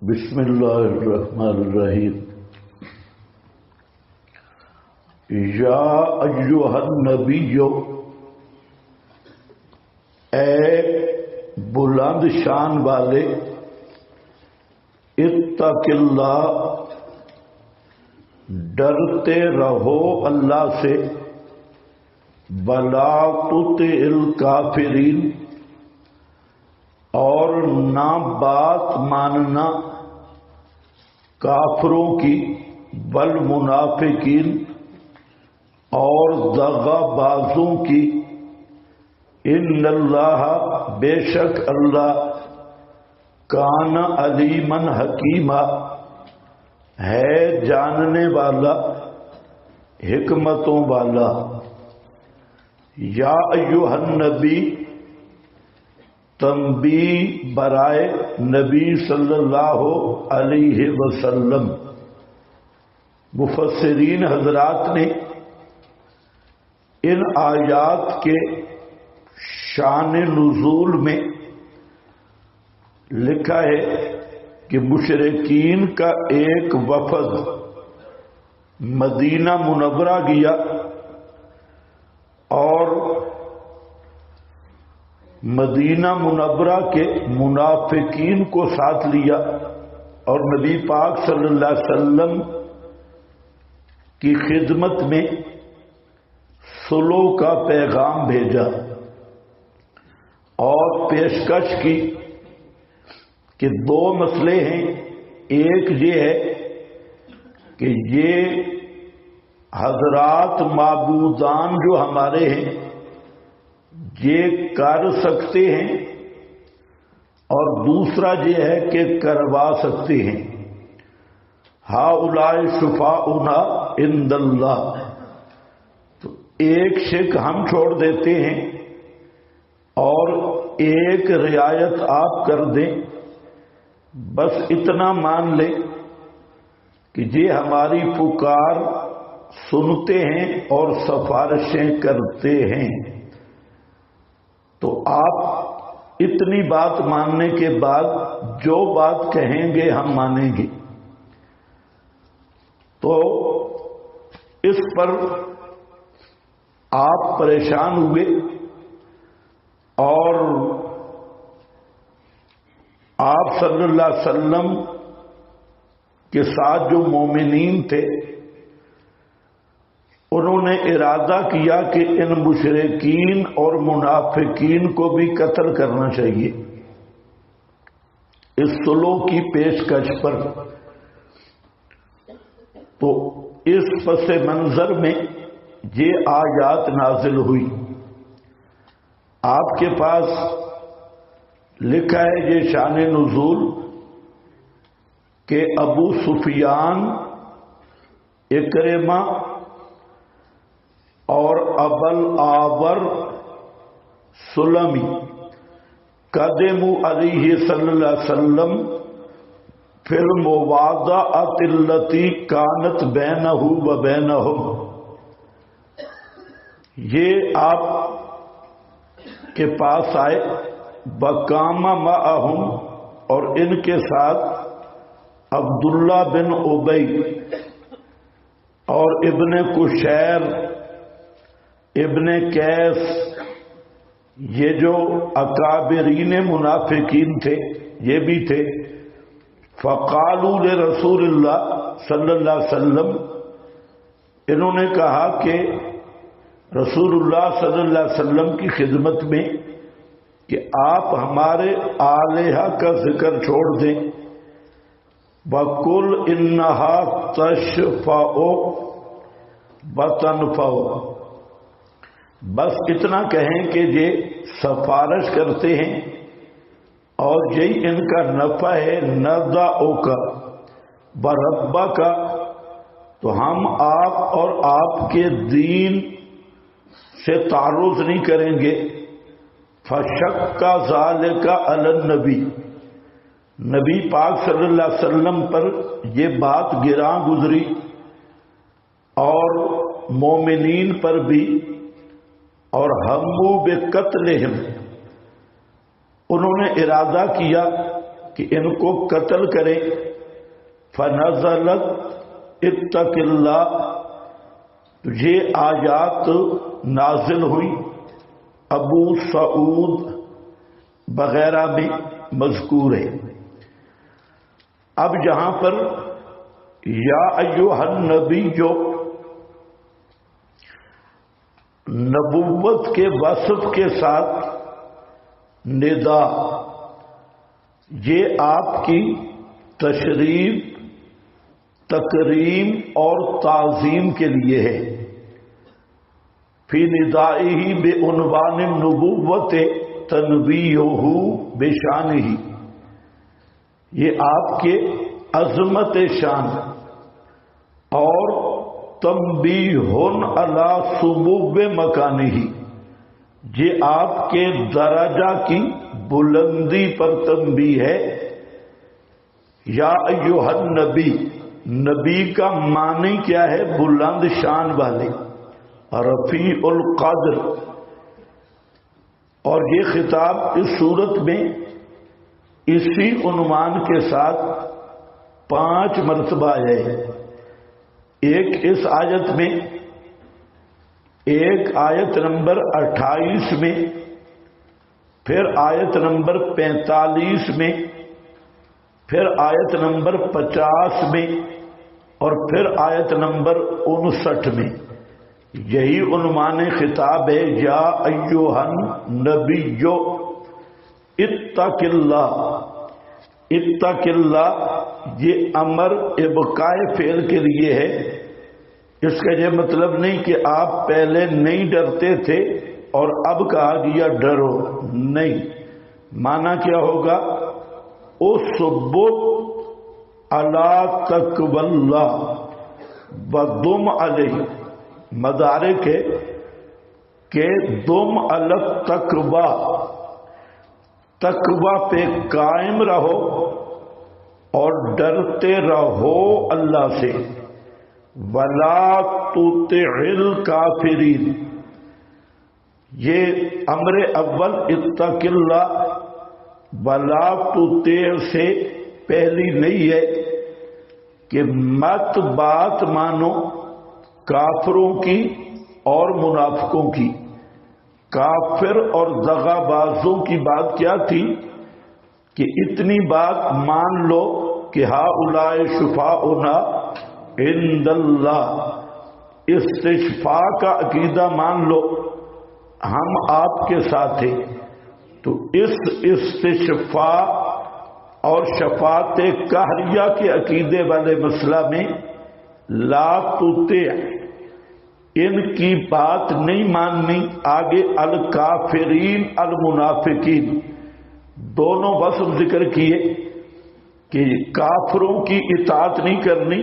بسم اللہ الرحمن الرحیم۔ یا ایھا النبی، اے بلند شان والے، اتق اللہ، ڈرتے رہو اللہ سے، ولا تطع الکافرین، اور نہ بات ماننا کافروں کی، والمنافقین، اور دغا بازوں کی، ان اللہ، بے شک اللہ، کان علیما حکیما، ہے جاننے والا، حکمتوں والا۔ یا ایھا النبی، تنبیہ برائے نبی صلی اللہ علیہ وسلم۔ مفسرین حضرات نے ان آیات کے شان نزول میں لکھا ہے کہ مشرکین کا ایک وفد مدینہ منورہ گیا اور مدینہ منورہ کے منافقین کو ساتھ لیا اور نبی پاک صلی اللہ علیہ وسلم کی خدمت میں صلح کا پیغام بھیجا اور پیشکش کی کہ دو مسئلے ہیں۔ ایک یہ ہے کہ یہ حضرات معبودان جو ہمارے ہیں یہ کر سکتے ہیں، اور دوسرا یہ ہے کہ کروا سکتے ہیں۔ ہؤلاء شفاؤنا عند اللہ، تو ایک شک ہم چھوڑ دیتے ہیں اور ایک رعایت آپ کر دیں، بس اتنا مان لیں کہ یہ ہماری پکار سنتے ہیں اور سفارشیں کرتے ہیں۔ تو آپ اتنی بات ماننے کے بعد جو بات کہیں گے ہم مانیں گے۔ تو اس پر آپ پریشان ہوئے اور آپ صلی اللہ علیہ وسلم کے ساتھ جو مومنین تھے انہوں نے ارادہ کیا کہ ان مشرکین اور منافقین کو بھی قتل کرنا چاہیے اس صلح کی پیشکش پر۔ تو اس پس منظر میں یہ آیات نازل ہوئی۔ آپ کے پاس لکھا ہے یہ شان نزول کہ ابو سفیان، اکرمہ اور ابل آور سلمی قدموا علیہ صلی اللہ علیہ وسلم فی المواضعۃ التی کانت بینہ و بینہم، یہ آپ کے پاس آئے، وقام معہم، اور ان کے ساتھ عبداللہ بن ابی اور ابن کشیر، ابن کیس، یہ جو اکابرین منافقین تھے یہ بھی تھے۔ فقالوا لرسول اللہ صلی اللہ علیہ وسلم، انہوں نے کہا کہ رسول اللہ صلی اللہ علیہ وسلم کی خدمت میں کہ آپ ہمارے آلہہ کا ذکر چھوڑ دیں، وَقُلْ إِنَّهَا تَشْفَعُ وَتَنْفَعُ، بس اتنا کہیں کہ یہ سفارش کرتے ہیں اور یہی ان کا نفع ہے۔ نَرْضَعُكَ وَرَبَّكَ، تو ہم آپ اور آپ کے دین سے تعرض نہیں کریں گے۔ فَشَقَّ ذَلِكَ عَلَى النَّبِيِّ، نبی پاک صلی اللہ علیہ وسلم پر یہ بات گراں گزری اور مومنین پر بھی، اور ہمو بقتلہم، انہوں نے ارادہ کیا کہ ان کو قتل کریں. فنزلت اتق اللہ، یہ آیات نازل ہوئی ابو سعود وغیرہ میں مذکور ہے. اب یہاں پر یا ایھا النبی جو نبوت کے وصف کے ساتھ ندا، یہ آپ کی تشریف، تکریم اور تعظیم کے لیے ہے. فی ندائہ بعنوان النبوت تنبیہہ بشانہ، یہ آپ کے عظمت شان اور تنبیہ علی سمو مکانہ، یہ آپ کے درجہ کی بلندی پر تنبیہ ہے. یا ایھا النبی، نبی کا معنی کیا ہے؟ بلند شان والے، رفیع القدر. اور یہ خطاب اس صورت میں اسی عنوان کے ساتھ 5 مرتبہ ہے. ایک اس آیت میں، ایک آیت نمبر 28 میں، پھر آیت نمبر 45 میں، پھر آیت نمبر 50 میں، اور پھر آیت نمبر 59 میں. یہی عنوان خطاب ہے، یا ایھا النبی اتق اللہ. اتق اللہ یہ امر ابقائے فعل کے لیے ہے. اس کا یہ مطلب نہیں کہ آپ پہلے نہیں ڈرتے تھے اور اب کہا گیا ڈرو، نہیں. معنی کیا ہوگا؟ اثبت علی تقوی اللہ ودم علیہ، مدارک ہے کہ دم علی التقوی، تقوی پہ قائم رہو اور ڈرتے رہو اللہ سے. ولا تطع الکافرین، یہ امر اول اتق اللہ ولا تطع سے پہلی نہیں ہے کہ مت بات مانو کافروں کی اور منافقوں کی. کافر اور دغا بازوں کی بات کیا تھی کہ اتنی بات مان لو کہ ہؤلاء شفاؤنا عند اللہ، استشفاء کا عقیدہ مان لو، ہم آپ کے ساتھ ہیں. تو اس استشفاء اور شفاعت قہریہ کے عقیدے والے مسئلہ میں لا تطع، ان کی بات نہیں ماننی. آگے الکافرین المنافقین دونوں وصف ذکر کیے کہ کافروں کی اطاعت نہیں کرنی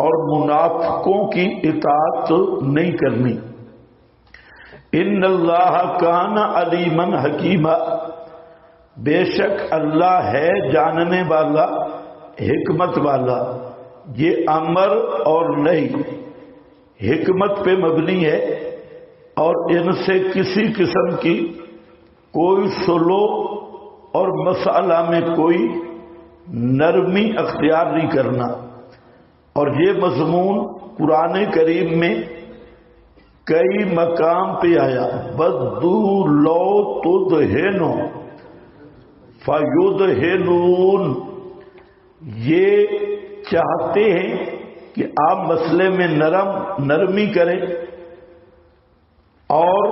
اور منافقوں کی اطاعت نہیں کرنی. ان اللہ کان علیما حکیما، بے شک اللہ ہے جاننے والا، حکمت والا. یہ امر اور نہیں حکمت پہ مبنی ہے اور ان سے کسی قسم کی کوئی سلو اور مسئلہ میں کوئی نرمی اختیار نہیں کرنا. اور یہ مضمون قرآن کریم میں کئی مقام پہ آیا. بدو لو تدہنو فیدہنون، یہ چاہتے ہیں کہ آپ مسئلے میں نرمی کریں، اور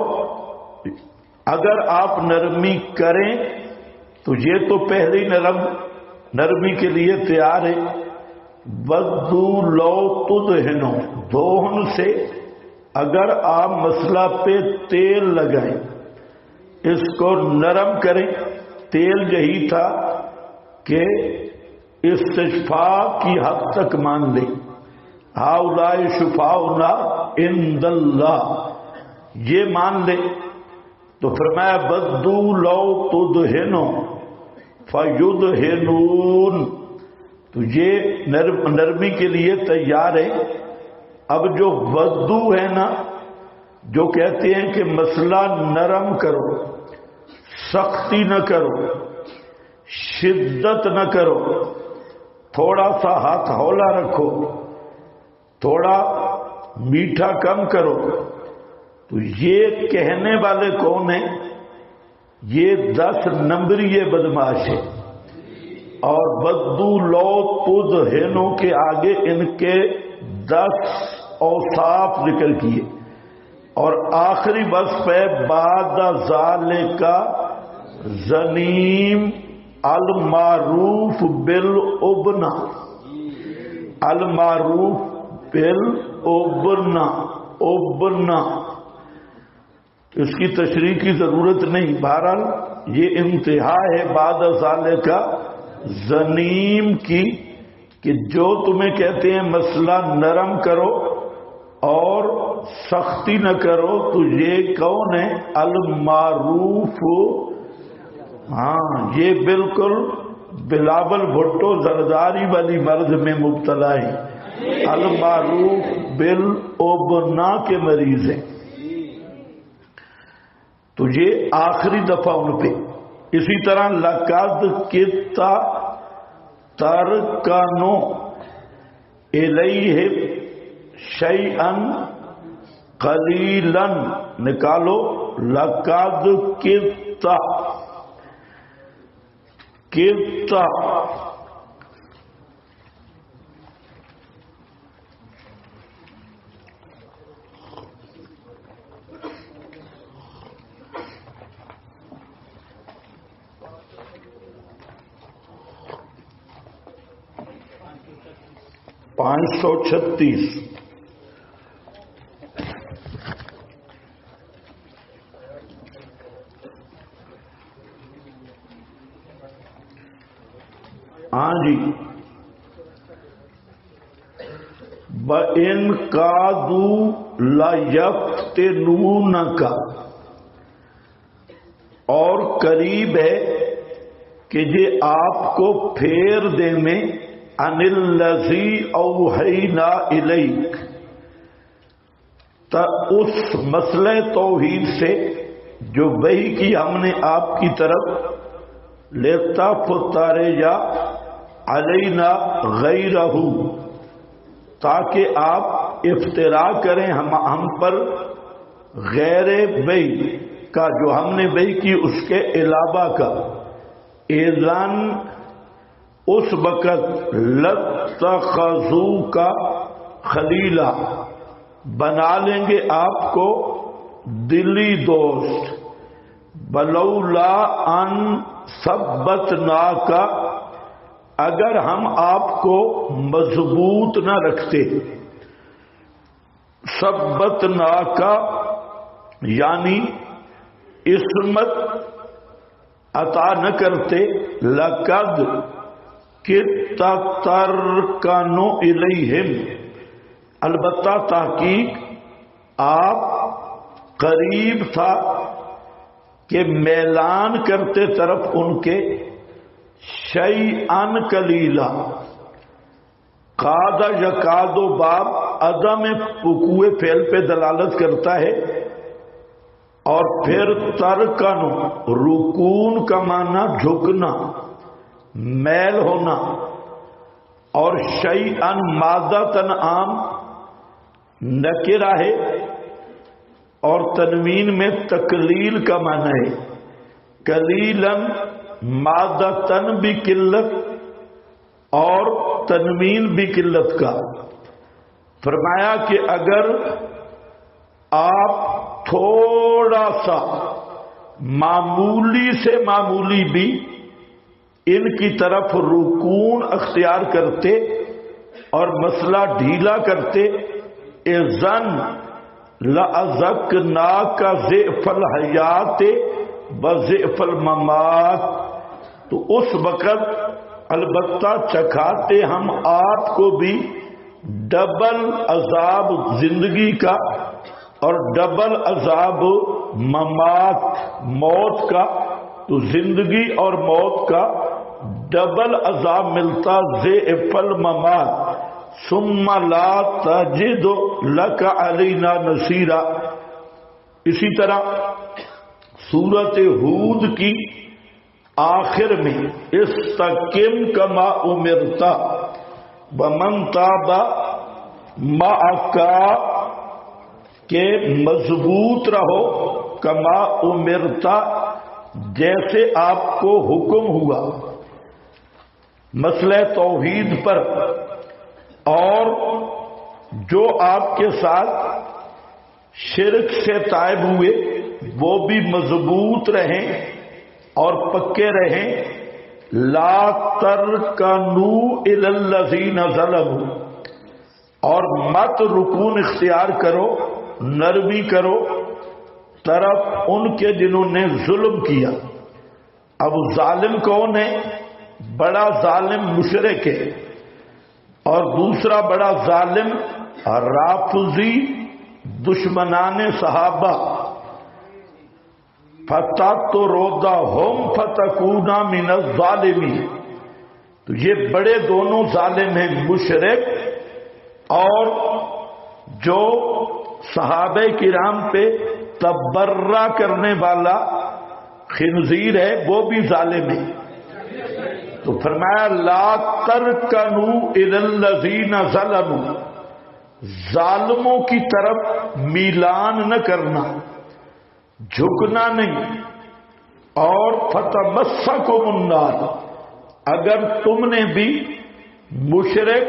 اگر آپ نرمی کریں تو یہ تو پہلے نرمی کے لیے تیار ہے. بدو لو تدہنو، دوہن سے اگر آپ مسئلہ پہ تیل لگائیں، اس کو نرم کریں. تیل یہی تھا کہ استشفاء کی حد تک مان لیں. ہؤلاء شفاؤنا عند اللہ، یہ مان لیں. تو فرمایا بدو لو تدہنو فیدہنون، تو یہ نرمی کے لیے تیار ہے. اب جو بدو ہے نا، جو کہتے ہیں کہ مسئلہ نرم کرو، سختی نہ کرو، شدت نہ کرو، تھوڑا سا ہاتھ ہولا رکھو، تھوڑا میٹھا کم کرو۔ تو یہ کہنے والے کون ہیں؟ یہ 10 نمبری بدماش ہے، اور بدو لو تدہنو کے آگے ان کے 10 اوصاف ذکر کیے، اور آخری وصف ہے بعد ذالک زنیم المعروف بالابنا، المعروف بالابنا، ابنا اس کی تشریح کی ضرورت نہیں، بہرحال یہ انتہا ہے بعد ذالک زنیم کی، کہ جو تمہیں کہتے ہیں مسئلہ نرم کرو اور سختی نہ کرو، تو یہ کون ہے؟ المعروف۔ ہاں، یہ بالکل بلاول بھٹو زرداری والی مرض میں مبتلا ہے، المعروف بالابنا کے مریض ہیں۔ تو یہ آخری دفعہ ان پہ۔ اسی طرح لقد کدت ترکنو الیہ شیئا قلیلا، نکالو لقد کدت، کدت پانچ سو 36۔ ہاں جی، بَإِنْ كَادُوا لَيَفْتِنُونَكَ، اور قریب ہے کہ یہ آپ کو پھیر دیں میں عن الذی اوحینا الیک، اس مسئلہ توحید سے جو وحی کی ہم نے آپ کی طرف، لِتَفْتَرِیَ علینا غیرہ، تاکہ آپ افترا کریں ہم پر غیر وحی کا، جو ہم نے وحی کی اس کے علاوہ کا۔ اذن اس وقت لَتَّخَذُوكَ خلیلا، بنا لیں گے آپ کو دلی دوست، بلولا ان ثبتناک، اگر ہم آپ کو مضبوط نہ رکھتے، ثبتناک یعنی عصمت عطا نہ کرتے، لقد کدت ترکن الیہم، البتہ تحقیق آپ قریب تھا کہ میلان کرتے طرف ان کے، شیئن قلیلا، قاد یکاد و باب عدم وقوع فعل پہ دلالت کرتا ہے، اور پھر ترکن رکون کا معنی جھکنا، میل ہونا، اور شیئن مادہ عام نکرہ ہے، اور تنوین میں تقلیل کا معنی ہے، قلیلاً مادتن بھی قلت اور تنوین بھی قلت کا۔ فرمایا کہ اگر آپ تھوڑا سا معمولی سے معمولی بھی ان کی طرف رکون اختیار کرتے اور مسئلہ ڈھیلا کرتے، اذن لَأَذَقْنَاكَ ضِعْفَ الْحَیَاةِ وَضِعْفَ الْمَمَاتِ، تو اس وقت البتہ چکھاتے ہم آپ کو بھی ڈبل عذاب زندگی کا اور ڈبل عذاب ممات، موت کا، تو زندگی اور موت کا ڈبل عذاب ملتا، ضعف الممات، ثم لا تجد لک علینا نصیرا۔ اسی طرح سورۃ ہود کی آخر میں استقم کما امرتا ومن تاب معک کہ مضبوط رہو کما امرتا جیسے آپ کو حکم ہوا مسئلہ توحید پر، اور جو آپ کے ساتھ شرک سے تائب ہوئے وہ بھی مضبوط رہیں اور پکے رہیں. لا ترکنوا الی الذین ظلموا، اور مت رکون اختیار کرو، نرمی کرو طرف ان کے جنہوں نے ظلم کیا. اب ظالم کون ہے؟ بڑا ظالم مشرک ہے، اور دوسرا بڑا ظالم رافضی دشمنان صحابہ. فَتَطْرُدَهُمْ فَتَكُونَ مِنَ الظَّالِمِينَ. تو یہ بڑے دونوں ظالم ہیں، مشرک اور جو صحابہ کرام پہ تبرہ کرنے والا خنزیر ہے وہ بھی ظالم ہے. تو فرمایا لا ترکنوا الی الذین ظلموا، ظالموں کی طرف میلان نہ کرنا، جھکنا نہیں. اور فتمسکم النار، اگر تم نے بھی مشرک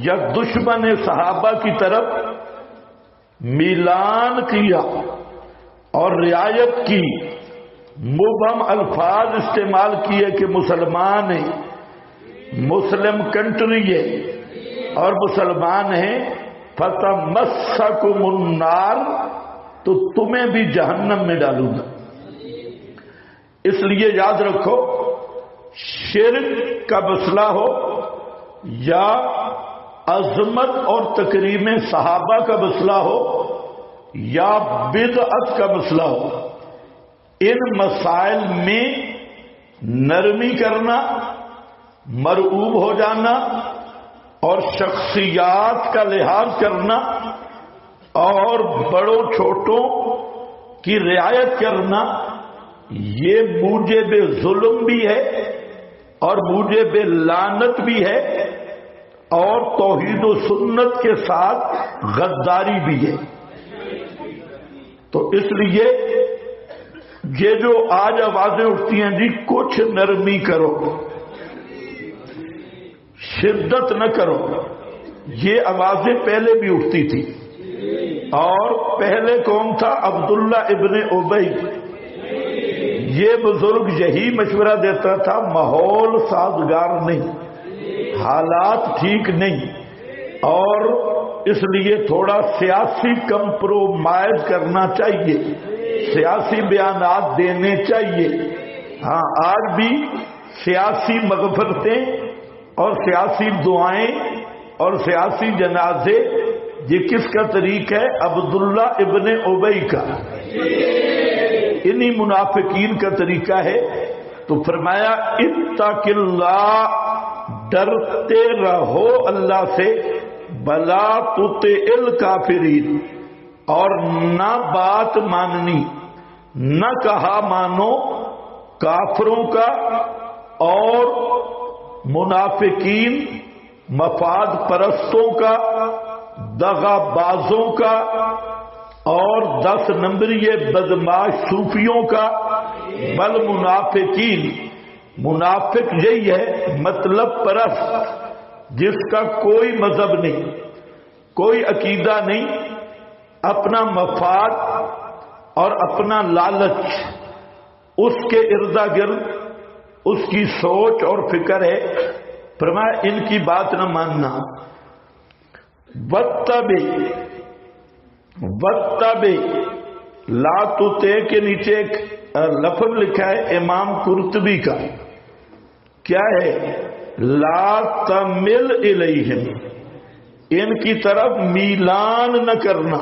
یا دشمن صحابہ کی طرف میلان کیا اور رعایت کی، مبہم الفاظ استعمال کیے کہ مسلمان ہیں، مسلم کنٹری ہے اور مسلمان ہیں، فتمسکم النار، تو تمہیں بھی جہنم میں ڈالوں گا. اس لیے یاد رکھو، شرک کا مسئلہ ہو یا عظمت اور تکریم صحابہ کا مسئلہ ہو یا بدعت کا مسئلہ ہو، ان مسائل میں نرمی کرنا، مرعوب ہو جانا اور شخصیات کا لحاظ کرنا اور بڑوں چھوٹوں کی رعایت کرنا، یہ موجب ظلم بھی ہے اور موجب لعنت بھی ہے اور توحید و سنت کے ساتھ غداری بھی ہے. تو اس لیے یہ جو آج آوازیں اٹھتی ہیں جی کچھ نرمی کرو، شدت نہ کرو، یہ آوازیں پہلے بھی اٹھتی تھی. اور پہلے کون تھا؟ عبداللہ ابن ابی. یہ بزرگ یہی مشورہ دیتا تھا، ماحول سازگار نہیں، حالات ٹھیک نہیں، اور اس لیے تھوڑا سیاسی کمپرومائز کرنا چاہیے، سیاسی بیانات دینے چاہیے. ہاں آج بھی سیاسی مغفرتیں اور سیاسی دعائیں اور سیاسی جنازے، یہ کس کا طریق ہے؟ عبداللہ ابن ابی کا، انہی منافقین کا طریقہ ہے. تو فرمایا اتق اللہ، ڈرتے رہو اللہ سے، بلا تطع الکافرین، اور نہ بات ماننی، نہ کہا مانو کافروں کا اور منافقین، مفاد پرستوں کا، دغا بازوں کا اور 10 نمبری بدماش صوفیوں کا. بل منافقین، منافق یہی ہے مطلب پرست جس کا کوئی مذہب نہیں، کوئی عقیدہ نہیں، اپنا مفاد اور اپنا لالچ اس کے اردا گرد اس کی سوچ اور فکر ہے. فرمایا ان کی بات نہ ماننا. وَاتَّبِعْ لا تُطِعْ کے نیچے ایک لفظ لکھا ہے امام قرطبی کا، کیا ہے؟ لا تمل الیہم، ان کی طرف میلان نہ کرنا،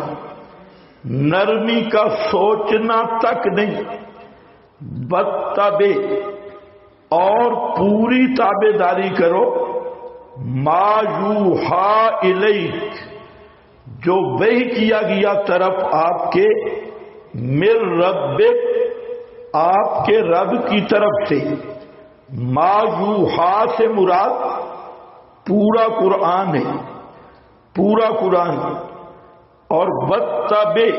نرمی کا سوچنا تک نہیں. وَاتَّبِعْ، اور پوری تابع داری کرو، ما یوحا الیک، جو وحی کیا گیا طرف آپ کے، من ربک، آپ کے رب کی طرف سے، ما یوحا سے مراد پورا قرآن ہے، پورا قرآن، اور واتبع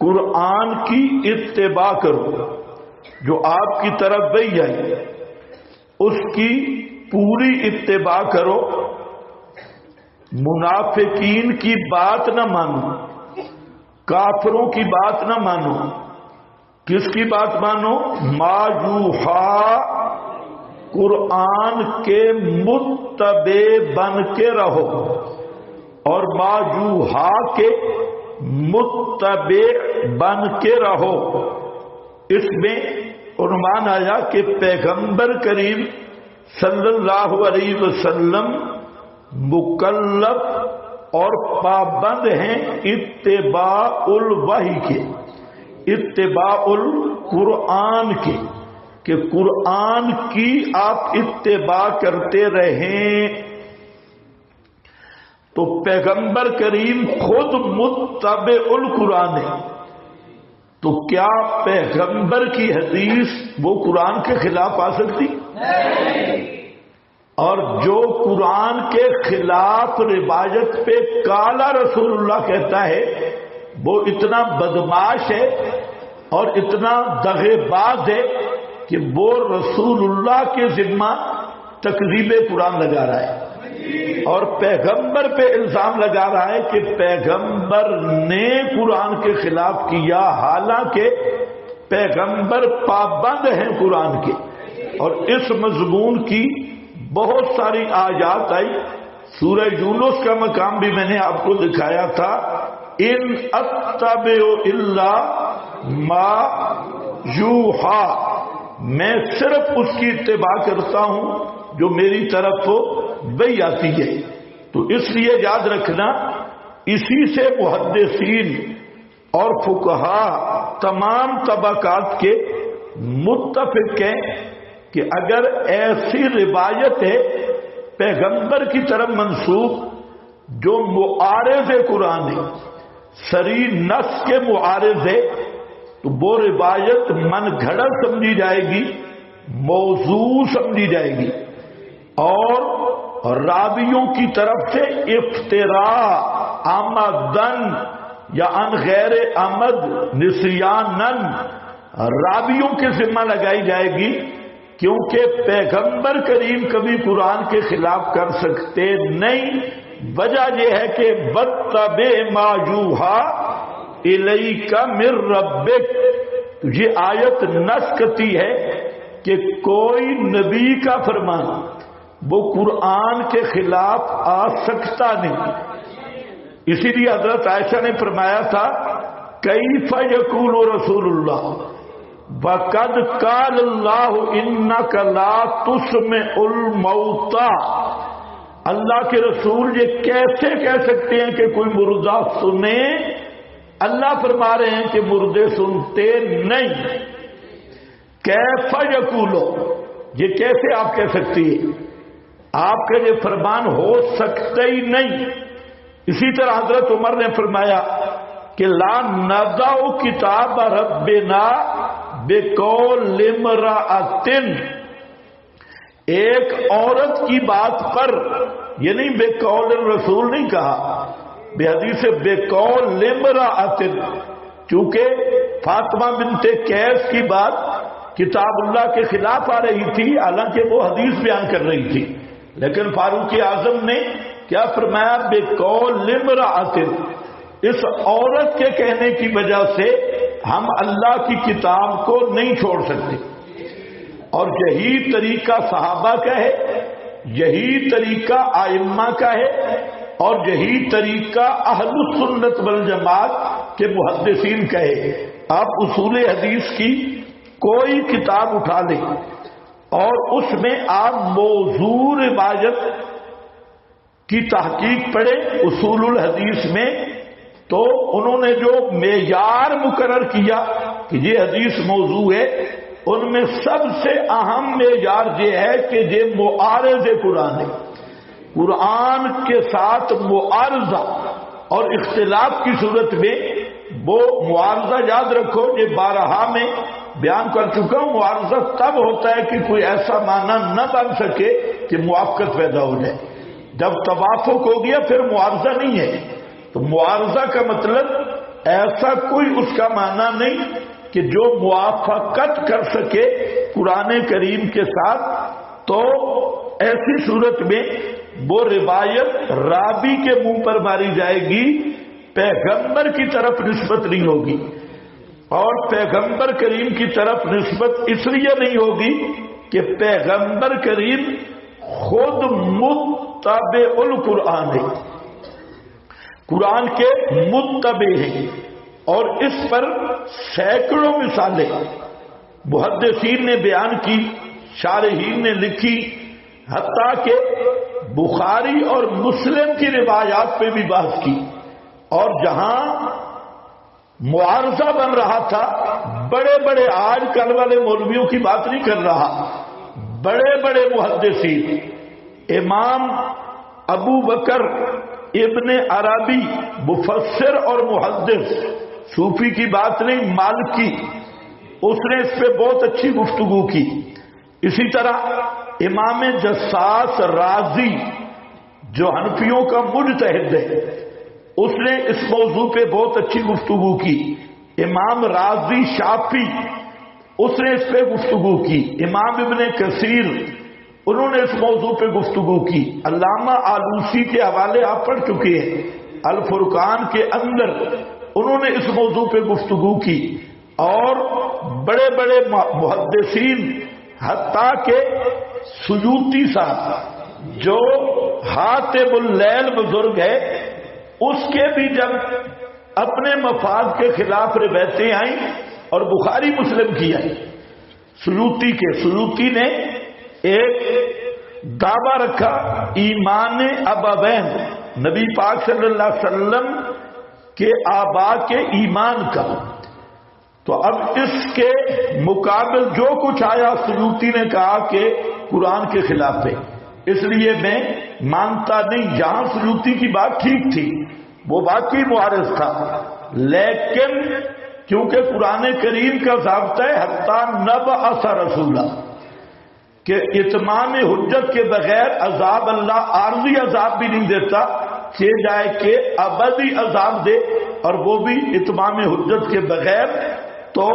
قرآن کی اتباع کرو، جو آپ کی طرف وحی آئی اس کی پوری اتباع کرو، منافقین کی بات نہ مانو، کافروں کی بات نہ مانو، کس کی بات مانو؟ ما یوحا، قرآن کے متبع بن کے رہو، اور ما یوحا کے متبع بن کے رہو۔ اس میں عنوان آیا کہ پیغمبر کریم صلی اللہ علیہ وسلم مکلف اور پابند ہیں اتباع الوحی کے، اتباع القرآن کے، کہ قرآن کی آپ اتباع کرتے رہیں۔ تو پیغمبر کریم خود متبع القرآن ہے، تو کیا پیغمبر کی حدیث وہ قرآن کے خلاف آ سکتی؟ اور جو قرآن کے خلاف روایت پہ کالا رسول اللہ کہتا ہے وہ اتنا بدماش ہے اور اتنا دغے باز ہے کہ وہ رسول اللہ کے ذمہ تکذیب قرآن لگا رہا ہے اور پیغمبر پہ الزام لگا رہا ہے کہ پیغمبر نے قرآن کے خلاف کیا، حالانکہ پیغمبر پابند ہیں قرآن کے۔ اور اس مضمون کی بہت ساری آیات آئی، سورہ یونس کا مقام بھی میں نے آپ کو دکھایا تھا، ان اتبع الا ما یوحا، میں صرف اس کی اتباع کرتا ہوں جو میری طرف وحی آتی ہے۔ تو اس لیے یاد رکھنا، اسی سے محدثین اور فقہا تمام طبقات کے متفق ہیں کہ اگر ایسی روایت ہے پیغمبر کی طرف منسوب جو معارض قرآن ہے، صریح نص کے معارض ہے، تو وہ روایت من گھڑت سمجھی جائے گی، موضوع سمجھی جائے گی، اور راویوں کی طرف سے افتراء آمدن یا ان غیر آمد نسیانن راویوں کے ذمہ لگائی جائے گی، کیونکہ پیغمبر کریم کبھی قرآن کے خلاف کر سکتے نہیں۔ وجہ یہ ہے کہ واتبع ما یوحا الیک من ربک، یہ آیت نص کرتی ہے کہ کوئی نبی کا فرمان وہ قرآن کے خلاف آ سکتا نہیں۔ اسی لیے حضرت عائشہ نے فرمایا تھا کیف یقول رسول اللہ وقد قال اللہ انک لا تسمع الموتى، اللہ کے رسول یہ کیسے کہہ سکتے ہیں کہ کوئی مردہ سنے؟ اللہ فرما رہے ہیں کہ مردے سنتے نہیں۔ کیف یقول، یہ کیسے آپ کہہ سکتی ہیں؟ آپ کا یہ فرمان ہو سکتا ہی نہیں۔ اسی طرح حضرت عمر نے فرمایا کہ لا نضع کتاب ربنا بقول امرأۃ، ایک عورت کی بات پر، یہ نہیں بقول الرسول نہیں کہا، بے حدیث بقول امرأۃ، چونکہ فاطمہ بنت قیس کی بات کتاب اللہ کے خلاف آ رہی تھی، حالانکہ وہ حدیث بیان کر رہی تھی، لیکن فاروق اعظم نے کیا فرمایا؟ بقول امرأۃ، اس عورت کے کہنے کی وجہ سے ہم اللہ کی کتاب کو نہیں چھوڑ سکتے۔ اور یہی طریقہ صحابہ کا ہے، یہی طریقہ ائمہ کا ہے، اور یہی طریقہ اہل السنت والجماعت کے محدثین کا ہے۔ آپ اصول حدیث کی کوئی کتاب اٹھا لیں اور اس میں آپ موضوع روایت کی تحقیق پڑھیں اصول الحدیث میں، تو انہوں نے جو معیار مقرر کیا کہ یہ حدیث موضوع ہے، ان میں سب سے اہم معیار یہ ہے کہ یہ معارض قرآن ہے، قرآن کے ساتھ معارضہ اور اختلاف کی صورت میں وہ معارضہ یاد رکھو، یہ بارہا میں بیان کر چکا ہوں، معارضہ تب ہوتا ہے کہ کوئی ایسا معنی نہ بن سکے کہ موافقت پیدا ہو جائے۔ جب توافق ہو گیا پھر معارضہ نہیں ہے۔ تو معارضہ کا مطلب ایسا کوئی اس کا معنی نہیں کہ جو موافقت کر سکے قرآن کریم کے ساتھ، تو ایسی صورت میں وہ روایت راوی کے منہ پر ماری جائے گی، پیغمبر کی طرف نسبت نہیں ہوگی۔ اور پیغمبر کریم کی طرف نسبت اس لیے نہیں ہوگی کہ پیغمبر کریم خود متبع القرآن ہے، قرآن کے متبع ہیں، اور اس پر سینکڑوں مثالیں محدثین نے بیان کی، شارحین نے لکھی، حتیٰ کہ بخاری اور مسلم کی روایات پہ بھی بحث کی۔ اور جہاں معارضہ بن رہا تھا، بڑے بڑے آج کل والے مولویوں کی بات نہیں کر رہا، بڑے بڑے محدثین، امام ابو بکر ابن عربی مفسر اور محدث، صوفی کی بات نہیں، مالکی، اس نے اس پہ بہت اچھی گفتگو کی۔ اسی طرح امام جساس رازی جو حنفیوں کا مجتہد ہے، اس نے اس موضوع پہ بہت اچھی گفتگو کی۔ امام رازی شافی، اس نے اس پہ گفتگو کی۔ امام ابن کثیر، انہوں نے اس موضوع پہ گفتگو کی۔ علامہ آلوسی کے حوالے آپ پڑھ چکے ہیں، الفرقان کے اندر انہوں نے اس موضوع پہ گفتگو کی۔ اور بڑے بڑے محدثین، حتیٰ کہ سیوطی صاحب جو حاتم اللیل بزرگ ہے، اس کے بھی جب اپنے مفاد کے خلاف روایتیں آئیں اور بخاری مسلم کی آئی، سیوطی نے ایک دعویٰ رکھا ایمان ابوین، نبی پاک صلی اللہ علیہ وسلم کے آبا کے ایمان کا۔ تو اب اس کے مقابل جو کچھ آیا، سیوطی نے کہا کہ قرآن کے خلاف ہے، اس لیے میں مانتا نہیں۔ جہاں سیوطی کی بات ٹھیک تھی، وہ واقعی معارض تھا، لیکن کیونکہ قرآن کریم کا ضابطہ ہے حتیٰ نبعث رسولا، کہ اتمام حجت کے بغیر عذاب اللہ عارضی عذاب بھی نہیں دیتا، کہ جائے کہ ابدی عذاب دے، اور وہ بھی اتمام حجت کے بغیر۔ تو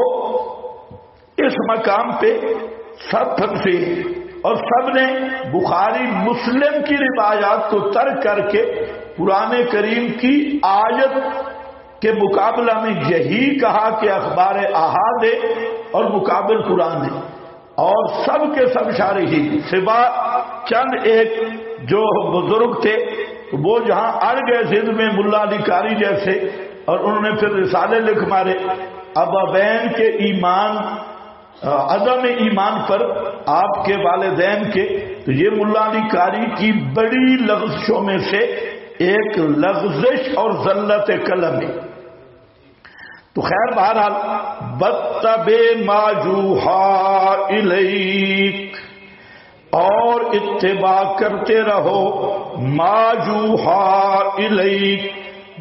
اس مقام پہ سب پھنسے اور سب نے بخاری مسلم کی روایات کو ترک کر کے قرآن کریم کی آیت کے مقابلہ میں یہی کہا کہ اخبار احاد ہے اور مقابل قرآن ہے۔ اور سب کے سب شارحین سوا چند ایک جو بزرگ تھے، وہ جہاں اڑ گئے ضد میں، ملا علی قاری جیسے، اور انہوں نے پھر رسالے لکھ مارے ابوین کے ایمان، عدم ایمان پر آپ کے والدین کے۔ تو یہ ملا علی قاری کی بڑی لغزشوں میں سے ایک لغزش اور ذلت قلم ہے۔ تو خیر بہرحال، بتبع ما یوحی الیک، اور اتباع کرتے رہو ما یوحی الیک،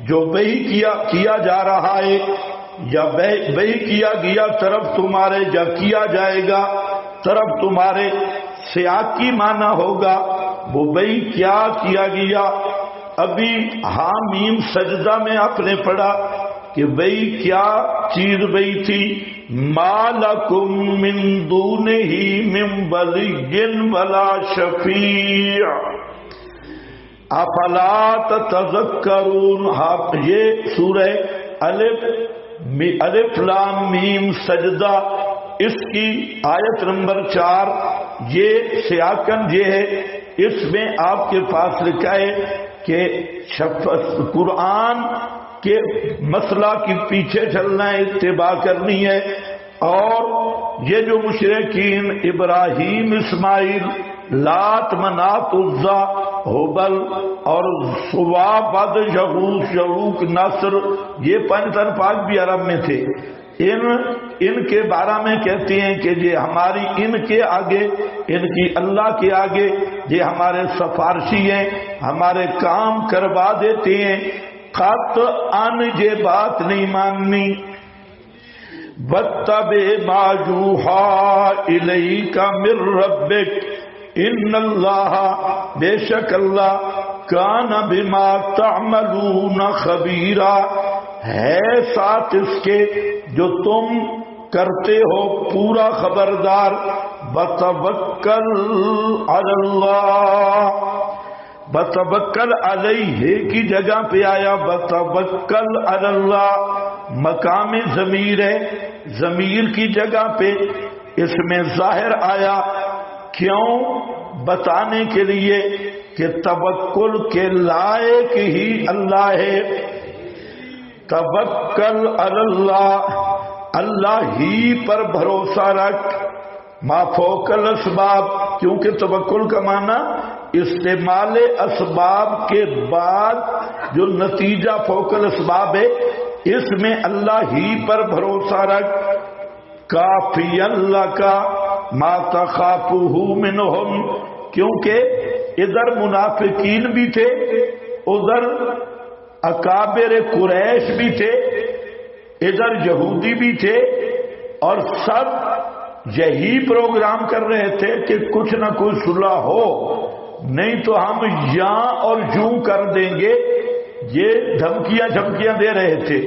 جو وحی کیا جا رہا ہے، یا وحی کیا گیا طرف تمہارے، یا کیا جائے گا طرف تمہارے، سیاقی معنی ہوگا وہ وحی کیا گیا۔ ابھی حامیم سجدہ میں آپ نے پڑھا کہ وہی کیا چیز وہی تھی، ما لکم من دونہ من ولی ولا شفیع افلا تتذکرون۔ یہ سورہ الف لام میم سجدہ، اس کی آیت نمبر 4، یہ سیاقن یہ ہے، اس میں آپ کے پاس لکھا ہے کہ قرآن کے مسئلہ کے پیچھے چلنا ہے، اتباع کرنی ہے۔ اور یہ جو مشرکین ابراہیم، اسماعیل، لات، منات، عزا، حبل اور سوا، بد، یغوث، یعوق، نصر، یہ پنجتن پاک بھی عرب میں تھے، ان کے بارے میں کہتے ہیں کہ یہ ہماری ان کے آگے، ان کی اللہ کے آگے، یہ ہمارے سفارشی ہیں، ہمارے کام کروا دیتے ہیں۔ قطعاً یہ بات نہیں ماننی. وَاتَّبِعْ مَا يُوحَىٰ إِلَيْكَ مِن رَّبِّكَ إِنَّ اللَّهَ بے شک اللہ کان بما تعملون خبیرا ہے ساتھ اس کے جو تم کرتے ہو پورا خبردار. بتوکل علی اللہ، بتوکل علیہ کی جگہ پہ آیا بتوکل علی اللہ، مقام ضمیر ہے، ضمیر کی جگہ پہ اس میں ظاہر آیا. کیوں؟ بتانے کے لیے کہ توکل کے لائق ہی اللہ ہے. توکل علی اللہ، اللہ ہی پر بھروسہ رکھ. ما فوق الاسباب، کیونکہ توکل کا معنی استعمال اسباب کے بعد جو نتیجہ فوق الاسباب ہے، اس میں اللہ ہی پر بھروسہ رکھ. کافی اللہ کا ما تخافہ منہم، کیونکہ ادھر منافقین بھی تھے، ادھر اکابر قریش بھی تھے، ادھر یہودی بھی تھے، اور سب یہی پروگرام کر رہے تھے کہ کچھ نہ کچھ صلح ہو، نہیں تو ہم یاں اور یوں کر دیں گے. یہ دھمکیاں دے رہے تھے.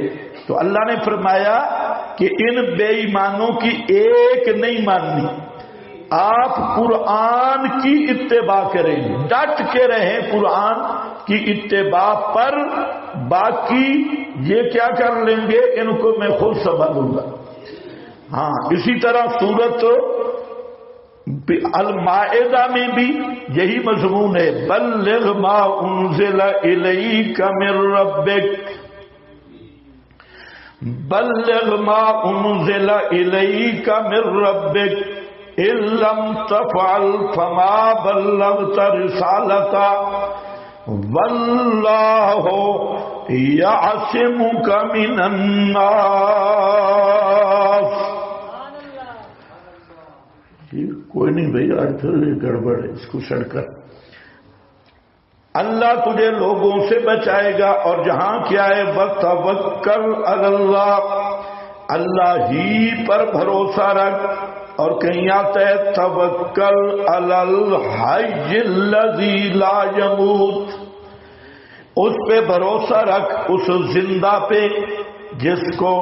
تو اللہ نے فرمایا کہ ان بے ایمانوں کی ایک نہیں ماننی، آپ قرآن کی اتباع کریں، ڈٹ کے رہیں قرآن کی اتباع پر. باقی یہ کیا کر لیں گے ان کو میں خود سنبھالوں گا. ہاں اسی طرح سورت المائدہ میں بھی یہی مضمون ہے. بلغ ما انزل الیک من ربک، بلغ ما انزل الیک من ربک ان لم تفعل فما بلغت رسالتہ واللہ یعصمک من الناس. کوئی نہیں بھائی، آج پھر گڑبڑ ہے، اس کو سڑ کر. اللہ تجھے لوگوں سے بچائے گا. اور جہاں کیا ہے وتوکل علی اللہ، اللہ ہی پر بھروسہ رکھ. اور کہیں آتا ہے توکل علی الحی الذی لا یموت، اس پہ بھروسہ رکھ، اس زندہ پہ جس کو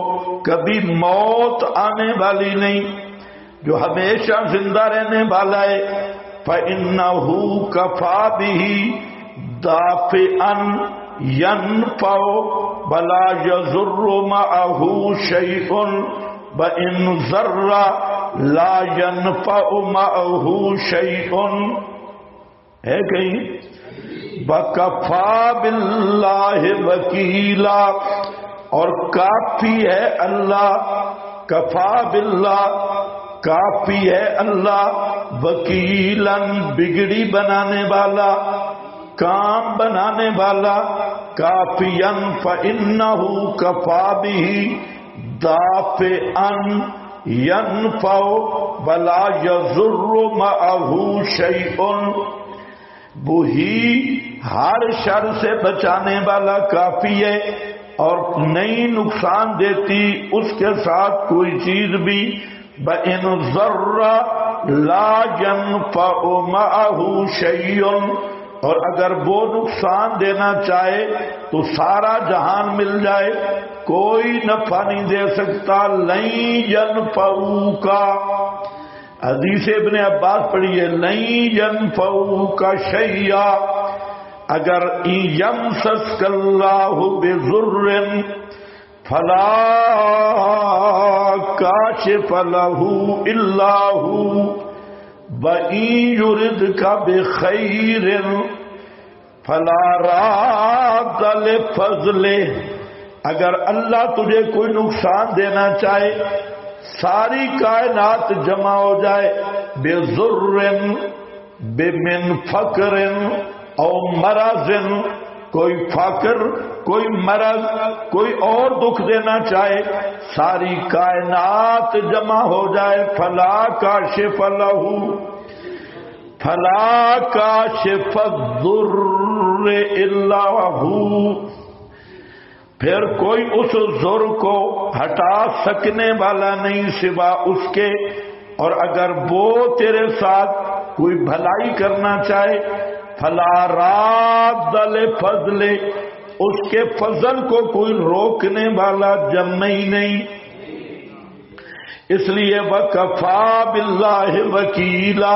کبھی موت آنے والی نہیں، جو ہمیشہ زندہ رہنے والا ہے. فَإِنَّهُ كَفَى بِهِ دَافِعًا يَنْفَعُ وَلَا يَضُرُّ مَعَهُ شَيْءٌ وَإِنْ ضَرَّ لَا يَنْفَعُ مَعَهُ شَيْءٌ. ہے کہیں وَكَفَى بِاللَّهِ وَكِيلًا، اور کافی ہے اللہ. کفا باللہ، کافی ہے اللہ. وکیلاً، بگڑی بنانے والا، کام بنانے والا. کافیاً فإنہ کفا بہ دافعاً ینفع ولا یضر معہ شیء، وہی ہر شر سے بچانے والا کافی ہے اور نہیں نقصان دیتی اس کے ساتھ کوئی چیز بھی. بَإِنْ ضَرَّ لَا يَنْفَعُ مَعَهُ شَيْءٌ، اور اگر وہ نقصان دینا چاہے تو سارا جہان مل جائے کوئی نفع نہیں دے سکتا. لَن يَنْفَعُوكَ، حدیث ابن عباس پڑھیے، لَن يَنْفَعُوكَ شَيْئًا اگر یمسسک اللہ بضر فلا کاشف لہ الا ہو وَإِن يُرِدْكَ بِخَيْرٍ فَلَا رَادَّ لِفَضْلِهِ، اگر اللہ تجھے کوئی نقصان دینا چاہے، ساری کائنات جمع ہو جائے، بِضُرٍ بِمِنْ فَقْرٍ او مرض، کوئی فقر، کوئی مرض، کوئی اور دکھ دینا چاہے، ساری کائنات جمع ہو جائے، فلا کاشف لہ، فلا کاشف الضر الا ہو، پھر کوئی اس ضر کو ہٹا سکنے والا نہیں سوا اس کے، اور اگر وہ تیرے ساتھ کوئی بھلائی کرنا چاہے فلا راد لفضل، اس کے فضل کو کوئی روکنے والا جمع ہی نہیں۔ اس لیے وکفا باللہ وکیلا،